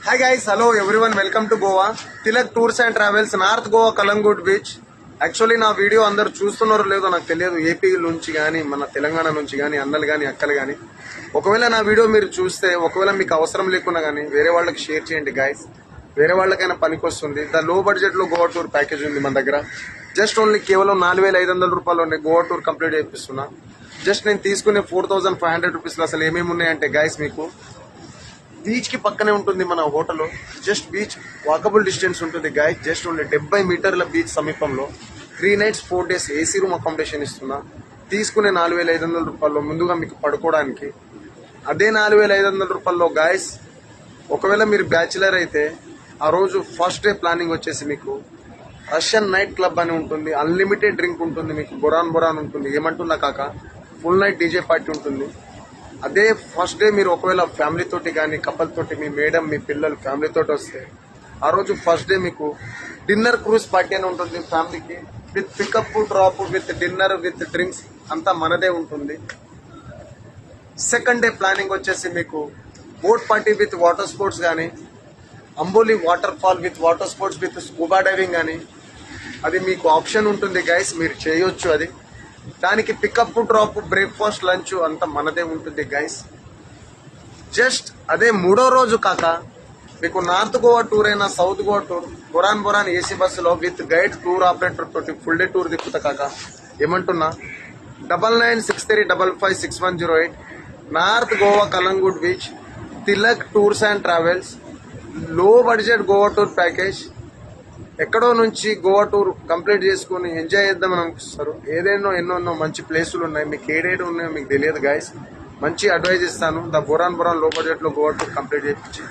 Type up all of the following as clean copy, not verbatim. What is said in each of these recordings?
Hi guys, hello everyone, welcome to Goa. Tilak tours and travels, north Goa, Calangute beach. Actually నా video అందరు చూస్తున్నారో లేదో నాకు తెలియదు. ఏపీ నుంచి కానీ మన తెలంగాణ నుంచి కానీ అన్నలు కానీ అక్కలు కానీ, ఒకవేళ నా వీడియో మీరు చూస్తే, ఒకవేళ మీకు అవసరం లేకున్నా కానీ వేరే వాళ్ళకి షేర్ చేయండి గైస్. వేరే వాళ్ళకైనా పనికి వస్తుంది. ద లో బడ్జెట్ లో గోవా టూర్ ప్యాకేజ్ ఉంది మన దగ్గర. జస్ట్ ఓన్లీ కేవలం 4,500 రూపాయలు గోవా టూర్ కంప్లీట్ చేపిస్తున్నా. జస్ట్ నేను తీసుకునే 4,500 రూపీస్లో అసలు ఏమేమి ఉన్నాయంటే గైస్, మీకు బీచ్ కి పక్కనే ఉంటుంది మన hotel. Just beach walkable distance ఉంటుంది గైస్. జస్ట్ ఓన్లీ 70 మీటర్ల బీచ్ సమీపంలో 3 nights 4 days AC room accommodation ఇస్తున్నా. తీసుకునే 4,500 రూపాయల్లో ముందుగా మీకు పడుకోవడానికి. అదే 4,500 రూపాయల్లో గైస్, ఒకవేళ మీరు బ్యాచిలర్ అయితే ఆ రోజు ఫస్ట్ డే ప్లానింగ్ వచ్చేసి మీకు రష్యన్ నైట్ క్లబ్ అని ఉంటుంది. అన్లిమిటెడ్ డ్రింక్ ఉంటుంది, మీకు బొరాన్ ఉంటుంది. ఏమంటున్నా కాక, ఫుల్ నైట్ డీజే పార్టీ ఉంటుంది. అదే ఫస్ట్ డే మీరు ఒకవేళ ఫ్యామిలీ తోటి కానీ కపుల్ తోటి, మీ మేడం మీ పిల్లలు ఫ్యామిలీ తోటి వస్తే, ఆ రోజు ఫస్ట్ డే మీకు డిన్నర్ క్రూజ్ పార్టీ అని ఉంటుంది ఫ్యామిలీకి. With pickup drop, with dinner, with drinks అంతా మనదే ఉంటుంది. సెకండ్ డే ప్లానింగ్ వచ్చేసి మీకు boat party with water sports కానీ, Amboli waterfall with water sports with scuba diving కానీ, అది మీకు ఆప్షన్ ఉంటుంది గైస్, మీరు చేయొచ్చు. అది దానికి పికప్ డ్రాప్, బ్రేక్ఫాస్ట్, లంచ్ అంతా మనదే ఉంటుంది గైస్. జస్ట్ అదే మూడో రోజు కాక మీకు నార్త్ గోవా టూర్ అయినా south Goa tour boron AC బస్సులో విత్ గైడ్ టూర్ ఆపరేటర్ తోటి ఫుల్ డే టూర్ తిప్పుతా కాక. ఏమంటున్నా, 9963556108 north Goa Calangute beach, Tilak tours and travels, లో బడ్జెట్ గోవా టూర్ ప్యాకేజ్. ఎక్కడో నుంచి గోవా టూర్ కంప్లీట్ చేసుకుని ఎంజాయ్ చేద్దామని అనిపిస్తారు. ఎన్నో మంచి ప్లేసులు ఉన్నాయి. మీకు ఏడేడు ఉన్నాయో మీకు తెలియదు గైస్. మంచి అడ్వైజ్ ఇస్తాను. ద బొరాన్ లో బడ్జెట్ లో గోవా టూర్ కంప్లీట్ చేయించి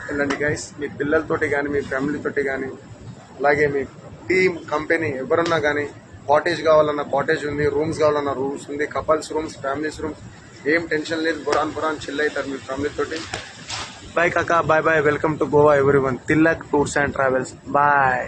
వెళ్ళండి గైస్. మీ పిల్లలతోటి కానీ, మీ ఫ్యామిలీతోటి కానీ, అలాగే మీ టీమ్ కంపెనీ ఎవరున్నా కానీ, కాటేజ్ కావాలన్నా కాటేజ్ ఉంది, రూమ్స్ కావాలన్నా రూమ్స్ ఉంది, కపుల్స్ రూమ్స్, ఫ్యామిలీస్ రూమ్స్, ఏం టెన్షన్ లేదు. బొరాన్ చిల్ అవుతారు మీ ఫ్యామిలీతోటి. Bye Kaka, bye, welcome to Goa everyone. Tilak Tours and Travels, bye.